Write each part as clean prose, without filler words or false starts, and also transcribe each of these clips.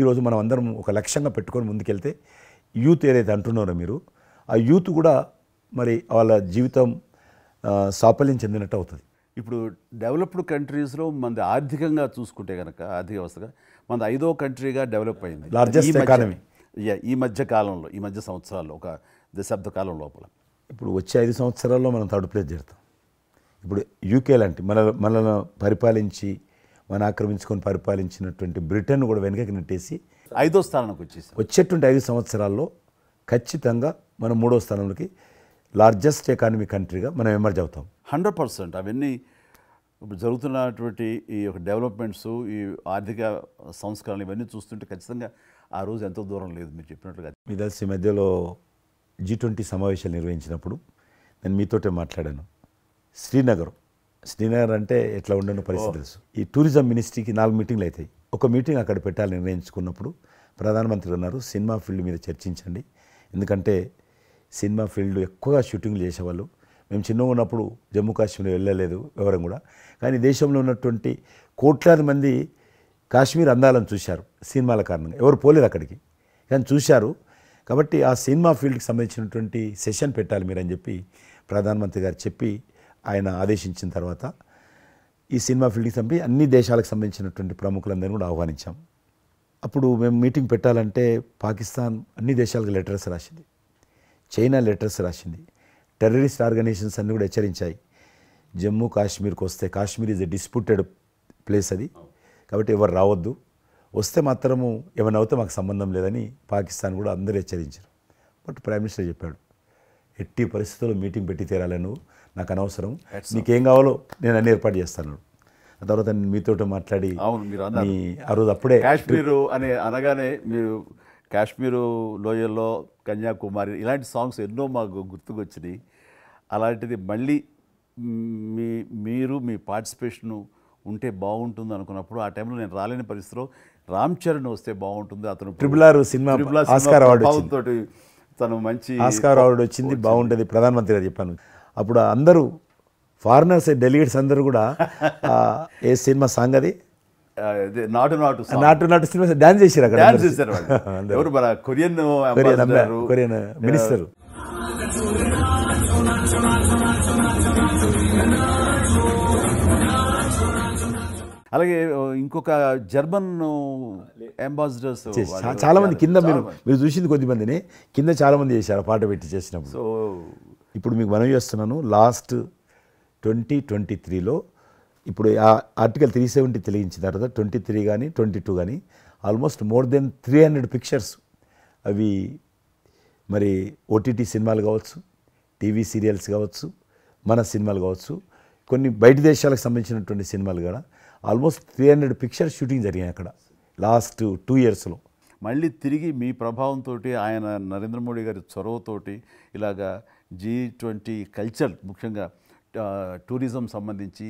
ఈరోజు మనం అందరం ఒక లక్ష్యంగా పెట్టుకొని ముందుకెళ్తే యూత్ ఏదైతే అంటున్నారో మీరు ఆ యూత్ కూడా మరి వాళ్ళ జీవితం సాఫల్యం చెందినట్టు అవుతుంది. ఇప్పుడు డెవలప్డ్ కంట్రీస్లో మనది ఆర్థికంగా చూసుకుంటే కనుక ఆర్థిక వ్యవస్థగా మనది 5వ కంట్రీగా డెవలప్ అయింది. లార్జెస్ట్ ఎకానమీ ఈ మధ్య కాలంలో, ఈ మధ్య సంవత్సరాల్లో, ఒక దశాబ్ద కాలం లోపల. ఇప్పుడు వచ్చే 5 సంవత్సరాల్లో మనం థర్డ్ ప్లేస్ చేరుతాం. ఇప్పుడు యూకే లాంటి మనల్ని పరిపాలించి ఆక్రమించుకొని పరిపాలించినటువంటి బ్రిటన్ కూడా వెనకకి నెట్టేసి 5వ స్థానానికి వచ్చేసాం. వచ్చేటువంటి 5 సంవత్సరాల్లో ఖచ్చితంగా మనం 3వ స్థానంలోకి లార్జెస్ట్ ఎకానమీ కంట్రీగా మనం ఎమర్జ్ అవుతాం. 100%. అవన్నీ ఇప్పుడు జరుగుతున్నటువంటి ఈ యొక్క డెవలప్మెంట్స్, ఈ ఆర్థిక సంస్కరణలు ఇవన్నీ చూస్తుంటే ఖచ్చితంగా ఆ రోజు ఎంతో దూరం లేదు మీరు చెప్పినట్లుగా. మీ తెలిసి మధ్యలో G20 సమావేశాలు నిర్వహించినప్పుడు నేను మీతోటే మాట్లాడాను. శ్రీనగర్ అంటే ఎట్లా ఉండను పరిస్థితి తెలుసు. ఈ టూరిజం మినిస్ట్రీకి 4 మీటింగ్లు అవుతాయి. ఒక మీటింగ్ అక్కడ పెట్టాలని నిర్ణయించుకున్నప్పుడు ప్రధానమంత్రి అన్నారు, సినిమా ఫీల్డ్ మీద చర్చించండి. ఎందుకంటే సినిమా ఫీల్డ్ ఎక్కువగా షూటింగ్లు చేసేవాళ్ళు. మేము చిన్నగా ఉన్నప్పుడు జమ్మూ కాశ్మీర్ వెళ్ళలేదు ఎవరం కూడా. కానీ దేశంలో ఉన్నటువంటి కోట్లాది మంది కాశ్మీర్ అందాలను చూశారు సినిమాల కారణంగా. ఎవరు పోలేదు అక్కడికి, కానీ చూశారు. కాబట్టి ఆ సినిమా ఫీల్డ్కి సంబంధించినటువంటి సెషన్ పెట్టాలి మీరు అని చెప్పి ప్రధానమంత్రి గారు చెప్పి ఆయన ఆదేశించిన తర్వాత ఈ సినిమా ఫీల్డ్కి చంపి అన్ని దేశాలకు సంబంధించినటువంటి ప్రముఖులందరినీ కూడా ఆహ్వానించాం. అప్పుడు మేము మీటింగ్ పెట్టాలంటే పాకిస్తాన్ అన్ని దేశాలకు లెటర్స్ రాసింది, చైనా లెటర్స్ రాసింది, టెర్రరిస్ట్ ఆర్గనైజేషన్స్ అన్నీ కూడా హెచ్చరించాయి. జమ్మూ కాశ్మీర్కి వస్తే, Kashmir is a disputed place అది, కాబట్టి ఎవరు రావద్దు, వస్తే మాత్రము ఏమైనా అవుతే మాకు సంబంధం లేదని పాకిస్తాన్ కూడా అందరూ హెచ్చరించారు. బట్ ప్రైమ్ మినిస్టర్ చెప్పాడు, ఎట్టి పరిస్థితుల్లో మీటింగ్ పెట్టి తీరాలి, నువ్వు నాకు అనవసరం, నీకేం కావాలో నేను అన్ని ఏర్పాటు చేస్తాను. ఆ తర్వాత నేను మీతో మాట్లాడి ఆ రోజు అప్పుడే కాశ్మీరు అని అనగానే మీరు కాశ్మీరు లోయల్లో కన్యాకుమారి ఇలాంటి సాంగ్స్ ఎన్నో మాకు గుర్తుకొచ్చినాయి. అలాంటిది మళ్ళీ మీరు మీ పార్టిసిపేషన్ ఉంటే బాగుంటుంది అనుకున్నప్పుడు ఆ టైంలో నేను రాలేని పరిస్థితిలో రామ్ చరణ్ వస్తే బాగుంటుంది, అతను RRR సినిమా ఆస్కార్ అవార్డు తోటి తను మంచి ఆస్కార్ అవార్డు వచ్చింది, బాగుంటుంది ప్రధానమంత్రి గారు చెప్పాను. అప్పుడు అందరూ ఫారినర్స్ డెలిగేట్స్ అందరూ కూడా ఏ సినిమా సాంగ్ అది నాటు సినిమా డాన్స్ చేశారు అక్కడ. ఎవరు మన కొరియన్ మినిస్టర్. అలాగే ఇంకొక జర్మన్ అంబాసిడర్స్ చాలా మంది కింద మీరు చూసింది కొద్దిమందిని, కింద చాలా మంది చేశారు పాట పెట్టి చేసినప్పుడు. సో ఇప్పుడు మీకు మనవి చేస్తున్నాను, లాస్ట్ 2023లో ఇప్పుడు ఆర్టికల్ 370 తెలిగించిన తర్వాత 23 కానీ 22 కానీ ఆల్మోస్ట్ మోర్ దెన్ 300 పిక్చర్స్ అవి మరి ఓటీటీ సినిమాలు కావచ్చు, టీవీ సీరియల్స్ కావచ్చు, మన సినిమాలు కావచ్చు, కొన్ని బయట దేశాలకు సంబంధించినటువంటి సినిమాలు కూడా ఆల్మోస్ట్ 300 పిక్చర్స్ షూటింగ్ జరిగాయి అక్కడ లాస్ట్ 2 ఇయర్స్లో. మళ్ళీ తిరిగి మీ ప్రభావంతో, ఆయన నరేంద్ర మోడీ గారి చొరవతోటి ఇలాగా G20 కల్చర్, ముఖ్యంగా టూరిజం సంబంధించి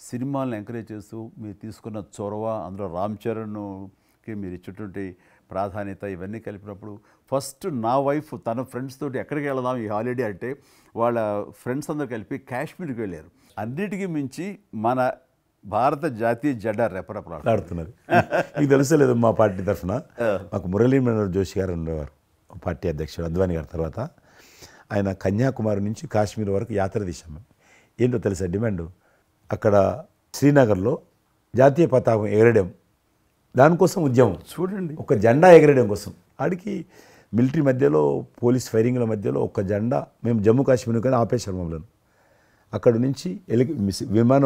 సినిమాలను ఎంకరేజ్ చేస్తూ మీరు తీసుకున్న చొరవ, అందులో రామ్ చరణ్కి మీరు ఇచ్చేటువంటి ప్రాధాన్యత ఇవన్నీ కలిపినప్పుడు ఫస్ట్ నా వైఫ్ తన ఫ్రెండ్స్ తోటి ఎక్కడికి వెళదాం ఈ హాలిడే అంటే వాళ్ళ ఫ్రెండ్స్ అందరూ కలిపి కాశ్మీర్కి వెళ్ళారు. అన్నిటికీ మించి మన భారత జాతీయ జెండా రెపరెపలాడుతున్నది. మీకు తెలుసలేదు, మా పార్టీ తరఫున మాకు మురళీ మనోహర్ జోషి గారు ఉండేవారు, పార్టీ అధ్యక్షుడు అద్వానీ గారి తర్వాత. ఆయన కన్యాకుమారి నుంచి కాశ్మీర్ వరకు యాత్ర తీసాము. ఏంటో తెలుసా డిమాండ్, అక్కడ శ్రీనగర్లో జాతీయ పతాకం ఎగరడం, దానికోసం ఉద్యమం. చూడండి, ఒక జెండా ఎగరడం కోసం. ఆడికి మిలిటరీ మధ్యలో, పోలీస్ ఫైరింగ్ల మధ్యలో ఒక జెండా, మేము జమ్మూ కాశ్మీర్ కానీ ఆపేశారు మమ్మల్ని. అక్కడ నుంచి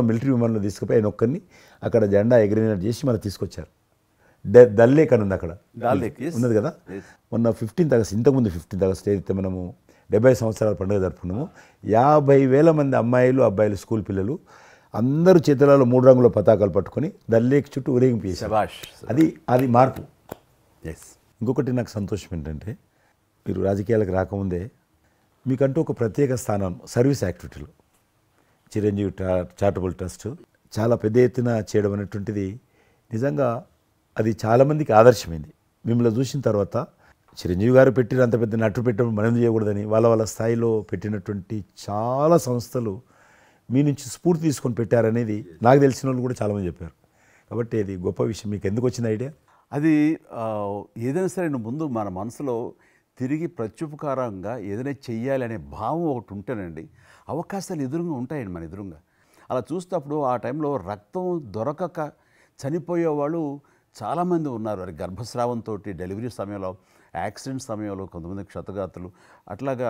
మిలిటరీ విమానంలో తీసుకుపోయి ఆయన ఒక్కరిని అక్కడ జెండా ఎగిరినట్టు చేసి మళ్ళీ తీసుకొచ్చారు. దల్ లేక్ అని ఉంది అక్కడ, ఉన్నది కదా. మొన్న 15th ఆగస్ట్, ఇంతకుముందు 15th ఆగస్ట్ ఏదైతే మనము 70 సంవత్సరాల పండుగ జరుపుకున్నాము, 50,000 మంది అమ్మాయిలు అబ్బాయిలు స్కూల్ పిల్లలు అందరూ చేతులలో 3 రంగుల పతాకాలు పట్టుకొని దల్ లేక్ చుట్టూ ఊరేగింపు చేశారు. అది మార్పు. ఇంకొకటి నాకు సంతోషం ఏంటంటే, మీరు రాజకీయాలకు రాకముందే మీకంటూ ఒక ప్రత్యేక స్థానం సర్వీస్ యాక్టివిటీలో చిరంజీవి చారిటబుల్ ట్రస్ట్ చాలా పెద్ద ఎత్తున చేయడం అనేటువంటిది నిజంగా అది చాలామందికి ఆదర్శమైంది. మిమ్మల్ని చూసిన తర్వాత చిరంజీవి గారు పెట్టిన అంత పెద్ద నటు పెట్టడం మనం చేయకూడదని వాళ్ళ స్థాయిలో పెట్టినటువంటి చాలా సంస్థలు మీ నుంచి స్ఫూర్తి తీసుకొని పెట్టారనేది నాకు తెలిసిన వాళ్ళు కూడా చాలామంది చెప్పారు. కాబట్టి అది గొప్ప విషయం. మీకు ఎందుకు వచ్చింది ఐడియా? అది ఏదైనా సరే నువ్వు ముందు మన మనసులో తిరిగి ప్రత్యుపకారంగా ఏదైనా చెయ్యాలి అనే భావం ఒకటి ఉంటేనండి అవకాశాలు ఎదురుగా ఉంటాయండి మన ఎదురుగా. అలా చూసినప్పుడు ఆ టైంలో రక్తం దొరకక చనిపోయే వాళ్ళు చాలామంది ఉన్నారు. అది గర్భస్రావంతో, డెలివరీ సమయంలో, యాక్సిడెంట్ సమయంలో కొంతమంది క్షతగాతులు, అట్లాగా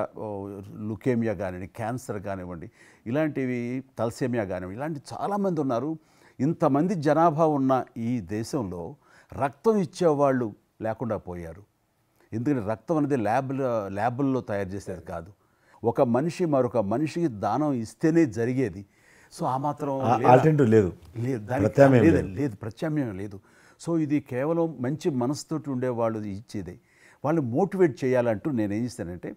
లుకేమియా కానివ్వండి, క్యాన్సర్ కానివ్వండి, ఇలాంటివి తలసేమియా కానివ్వండి, ఇలాంటి చాలామంది ఉన్నారు. ఇంతమంది జనాభా ఉన్న ఈ దేశంలో రక్తం ఇచ్చేవాళ్ళు లేకుండా పోయారు. ఎందుకంటే రక్తం అనేది ల్యాబుల్లో తయారు చేసేది కాదు. ఒక మనిషి మరొక మనిషికి దానం ఇస్తేనే జరిగేది. సో ఆ మాత్రం ఆల్టర్నేటివ్ లేదు, లేదు, ప్రత్యామ్నాయం లేదు. సో ఇది కేవలం మంచి మనసుతోటి ఉండేవాళ్ళు ఇచ్చేదే. వాళ్ళు మోటివేట్ చేయాలంటూ నేను ఏం చేస్తానంటే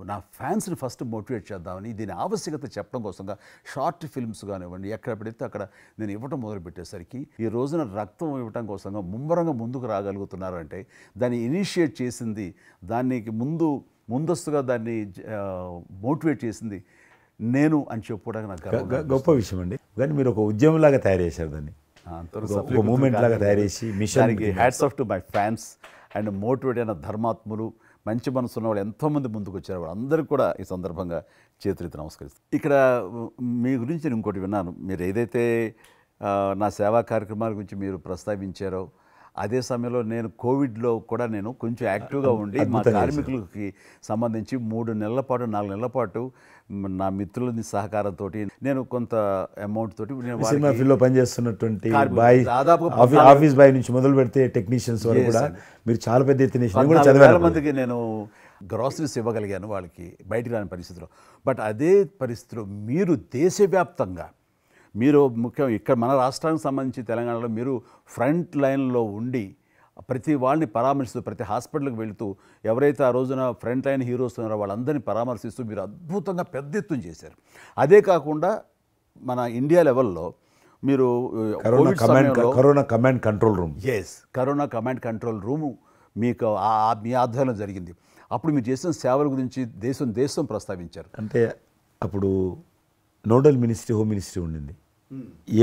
నా ఫ్యాన్స్ని ఫస్ట్ మోటివేట్ చేద్దామని దీని ఆవశ్యకత చెప్పడం కోసంగా షార్ట్ ఫిల్మ్స్ కానివ్వండి, ఎక్కడ పెడితే అక్కడ నేను ఇవ్వటం మొదలుపెట్టేసరికి ఈ రోజున రక్తం ఇవ్వటం కోసంగా ముమ్మరంగా ముందుకు రాగలుగుతున్నారు అంటే దాన్ని ఇనిషియేట్ చేసింది, దానికి ముందస్తుగా దాన్ని మోటివేట్ చేసింది నేను అని చెప్పుకోవడానికి నాకు గొప్ప విషయం అండి. కానీ మీరు ఒక ఉద్యమంలాగా తయారు చేశారు దాన్ని, ఒక మూమెంట్ లాగా తయారు చేసి మిషన్కి hats off to my fans and motivate అయిన ధర్మాత్ములు, మంచి మనసు ఉన్న వాళ్ళు ఎంతోమంది ముందుకు వచ్చారు. వాళ్ళందరికీ కూడా ఈ సందర్భంగా చేతులెత్తి నమస్కరిస్తాను. ఇక్కడ మీ గురించి నేను ఇంకోటి విన్నాను. మీరు ఏదైతే నా సేవా కార్యక్రమాల గురించి మీరు ప్రస్తావించారో అదే సమయంలో నేను కోవిడ్లో కూడా నేను కొంచెం యాక్టివ్గా ఉండి మా కార్మికులకి సంబంధించి 3 నెలల పాటు 4 నెలల పాటు నా మిత్రుల సహకారంతో నేను కొంత అమౌంట్ తోటి సినిమా ఫీల్డ్లో పనిచేస్తున్నటువంటి బాయ్, ఆఫీస్ బాయ్ నుంచి మొదలు పెడితే టెక్నీషియన్స్ వరకు కూడా మీరు చాలా పెద్ద ఎత్తున చాలా మందికి నేను గ్రాసరీస్ ఇవ్వగలిగాను వాళ్ళకి బయటికి రాని పరిస్థితిలో. బట్ అదే పరిస్థితిలో మీరు దేశవ్యాప్తంగా మీరు ముఖ్యం ఇక్కడ మన రాష్ట్రానికి సంబంధించి తెలంగాణలో మీరు ఫ్రంట్ లైన్లో ఉండి ప్రతి వాళ్ళని పరామర్శిస్తూ, ప్రతి హాస్పిటల్కి వెళుతూ, ఎవరైతే ఆ రోజున ఫ్రంట్ లైన్ హీరోస్ ఉన్నారో వాళ్ళందరినీ పరామర్శిస్తూ మీరు అద్భుతంగా పెద్ద ఎత్తున చేశారు. అదే కాకుండా మన ఇండియా లెవెల్లో మీరు corona command control room, corona command control room మీకు మీ ఆధ్వర్యంలో జరిగింది. అప్పుడు మీరు చేసిన సేవల గురించి దేశం ప్రస్తావించారు. అంటే అప్పుడు నోడల్ మినిస్ట్రీ హోమ్ మినిస్ట్రీ ఉండింది.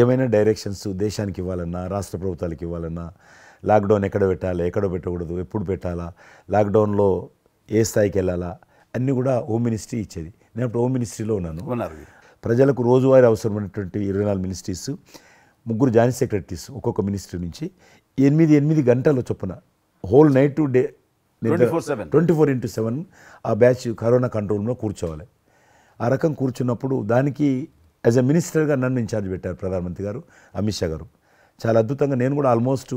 ఏమైనా డైరెక్షన్స్ దేశానికి ఇవ్వాలన్నా, రాష్ట్ర ప్రభుత్వాలకు ఇవ్వాలన్నా, లాక్డౌన్ ఎక్కడ పెట్టాలి, ఎక్కడ పెట్టకూడదు, ఎప్పుడు పెట్టాలా, లాక్డౌన్లో ఏ స్థాయికి వెళ్ళాలా అన్నీ కూడా హోమ్ మినిస్ట్రీ ఇచ్చేది. నేను అప్పుడు హోమ్ మినిస్ట్రీలో ఉన్నాను. ప్రజలకు రోజువారీ అవసరమైనటువంటి 24 మినిస్ట్రీస్, 3 జాయింట్ సెక్రటరీస్ ఒక్కొక్క మినిస్ట్రీ నుంచి 8 గంటల చొప్పున హోల్ నైట్ టు డే 24/7 ఆ బ్యాచ్ కరోనా కంట్రోల్లో కూర్చోవాలి. ఆ రకం కూర్చున్నప్పుడు దానికి యాజ్ ఎ మినిస్టర్గా నన్ను ఇన్ఛార్జ్ పెట్టారు ప్రధానమంత్రి గారు, అమిత్ షా గారు. చాలా అద్భుతంగా నేను కూడా ఆల్మోస్ట్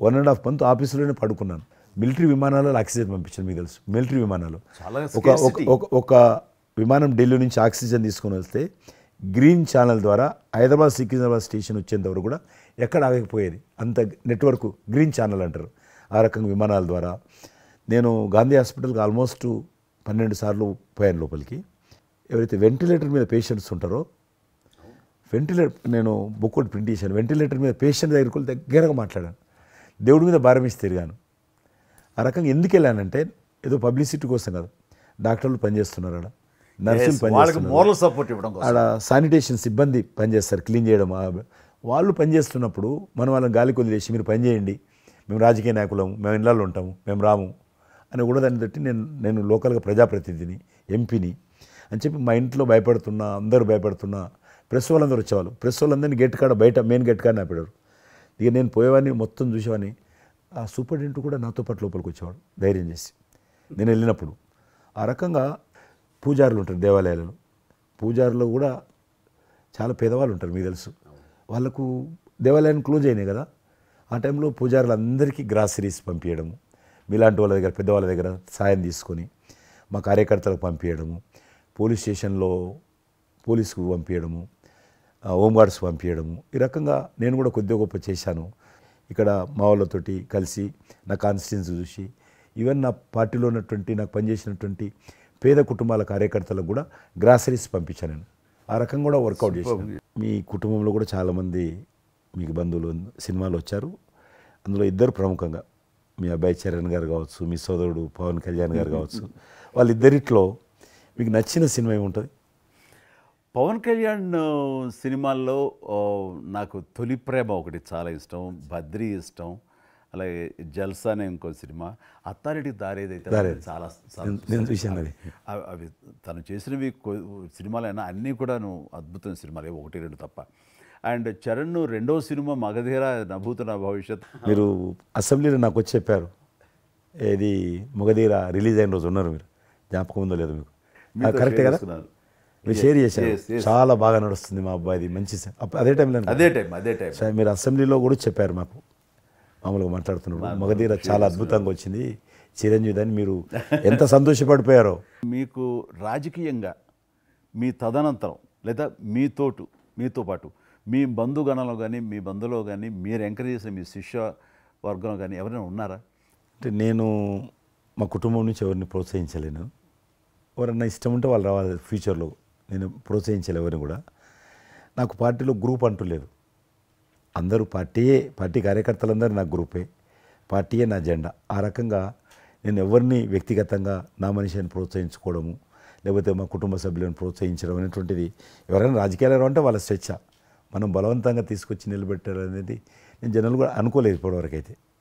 1.5 month ఆఫీసులోనే పడుకున్నాను. మిలిటరీ విమానాలలో ఆక్సిజన్ పంపించాను. మీకు తెలుసు మిలిటరీ విమానాలు ఒక విమానం ఢిల్లీ నుంచి ఆక్సిజన్ తీసుకొని వస్తే గ్రీన్ ఛానల్ ద్వారా హైదరాబాద్ సికింద్రాబాద్ స్టేషన్ వచ్చేంత వరకు కూడా ఎక్కడ ఆగకపోయేది. అంత నెట్వర్క్ గ్రీన్ ఛానల్ అంటారు. ఆ రకంగా విమానాల ద్వారా నేను గాంధీ హాస్పిటల్కి ఆల్మోస్ట్ 12 సార్లు పోయాను లోపలికి. ఎవరైతే వెంటిలేటర్ మీద పేషెంట్స్ ఉంటారో నేను బుక్ ఒకటి ప్రింట్ చేశాను. వెంటిలేటర్ మీద పేషెంట్ దగ్గరగా మాట్లాడాను. దేవుడి మీద భారం ఇచ్చి తిరిగాను. ఆ రకంగా ఎందుకు వెళ్ళానంటే ఏదో పబ్లిసిటీ కోసం కాదు. డాక్టర్లు పనిచేస్తున్నారు, ఆడ నర్సులు పనిచేస్తున్నారు, ఆడ శానిటేషన్ సిబ్బంది పనిచేస్తారు, క్లీన్ చేయడం. వాళ్ళు పనిచేస్తున్నప్పుడు మనం వాళ్ళని గాలికి వదిలేసి మీరు పని చేయండి, మేము రాజకీయ నాయకులము, మేము ఇళ్ళల్లో ఉంటాము, మేము రాము అని కూడా దాన్ని తట్టి నేను లోకల్గా ప్రజాప్రతినిధిని, ఎంపీని అని చెప్పి మా ఇంట్లో భయపడుతున్నా, అందరూ భయపడుతున్నా, ప్రెస్ వాళ్ళందరూ వచ్చేవాళ్ళు. ప్రెస్ వాళ్ళందరినీ గేట్ కాడ బయట మెయిన్ గేట్ కాడ ఆపాడు. ఇక నేను పోయేవాడిని, మొత్తం చూసేవాడిని. ఆ సూపరింటెండెంట్ కూడా నాతో పాటు లోపలికి వచ్చేవాడు ధైర్యం చేసి నేను వెళ్ళినప్పుడు. ఆ రకంగా పూజారులు ఉంటారు దేవాలయాలలో. పూజారులు కూడా చాలా పేదవాళ్ళు ఉంటారు, మీకు తెలుసు. వాళ్ళకు దేవాలయాన్ని క్లోజ్ అయినాయి కదా. ఆ టైంలో పూజారులందరికీ గ్రాసరీస్ పంపించడము, మీలాంటి వాళ్ళ దగ్గర పెద్దవాళ్ళ దగ్గర సాయం తీసుకొని మా కార్యకర్తలకు పంపించడము, పోలీస్ స్టేషన్లో పోలీసుకు పంపించడము, హోంగార్డ్స్ పంపించడము. ఈ రకంగా నేను కూడా కొద్దిగా గొప్ప చేశాను. ఇక్కడ మా వాళ్ళతోటి కలిసి నా కాన్స్టిట్యున్సీ చూసి ఈవెన్ నా పార్టీలో ఉన్నటువంటి నాకు పనిచేసినటువంటి పేద కుటుంబాల కార్యకర్తలకు కూడా గ్రాసరీస్ పంపించాను నేను. ఆ రకంగా కూడా వర్కౌట్ చేశాను. మీ కుటుంబంలో కూడా చాలామంది మీకు బంధువులు సినిమాలు వచ్చారు. అందులో 2 ప్రముఖంగా మీ అబ్బాయి చరణ్ గారు కావచ్చు, మీ సోదరుడు పవన్ కళ్యాణ్ గారు కావచ్చు. వాళ్ళిద్దరిట్లో మీకు నచ్చిన సినిమా ఏముంటుంది? పవన్ కళ్యాణ్ సినిమాల్లో నాకు తొలి ప్రేమ ఒకటి చాలా ఇష్టం, బద్రీ ఇష్టం, అలాగే జల్సా అనే ఇంకో సినిమా, అత్తారింటి దారి ఏదైతే చాలా నేను చూశాను అది. అవి తను చేసినవి సినిమాలైనా అన్నీ కూడాను అద్భుతమైన సినిమాలే, 1-2 తప్ప. అండ్ చరణ్ రెండో సినిమా మగధీర నభూత నా భవిష్యత్. మీరు అసెంబ్లీలో నాకు వచ్చి చెప్పారు, ఏది మగధీర రిలీజ్ అయిన రోజు ఉన్నారు మీరు, జ్ఞాపకం ఉందో లేదో మీకు? కరెక్టే కదా, మీరు షేర్ చేశారు. చాలా బాగా నడుస్తుంది మా అబ్బాయిది, మంచి అదే టైంలో అదే టైం మీరు అసెంబ్లీలో కూడా చెప్పారు మాకు, మామూలుగా మాట్లాడుతున్నారు, మగధీర చాలా అద్భుతంగా వచ్చింది చిరంజీవి అని. మీరు ఎంత సంతోషపడిపోయారో. మీకు రాజకీయంగా మీ తదనంతరం లేదా మీతో పాటు మీ బంధుగణంలో కానీ మీ బంధువులో కానీ మీరు ఎంకరేజ్ చేసిన మీ శిష్య వర్గంలో కానీ ఎవరైనా ఉన్నారా? అంటే నేను మా కుటుంబం నుంచి ఎవరిని ప్రోత్సహించలేను. ఎవరన్నా ఇష్టం ఉంటే వాళ్ళు రావాలి ఫ్యూచర్లో, నేను ప్రోత్సహించలే ఎవరిని కూడా. నాకు పార్టీలో గ్రూప్ అంటూ లేదు, అందరూ పార్టీ కార్యకర్తలందరూ నా గ్రూపే, పార్టీయే నా జెండా. ఆ రకంగా నేను ఎవరిని వ్యక్తిగతంగా నా మనిషిని ప్రోత్సహించుకోవడము, లేకపోతే మా కుటుంబ సభ్యులను ప్రోత్సహించడం అనేటువంటిది, ఎవరైనా రాజకీయాలు అంటే వాళ్ళ స్వేచ్ఛ, మనం బలవంతంగా తీసుకొచ్చి నిలబెట్టారు అనేది నేను జనరల్ కూడా అనుకోలేదు ఇప్పటివరకు అయితే.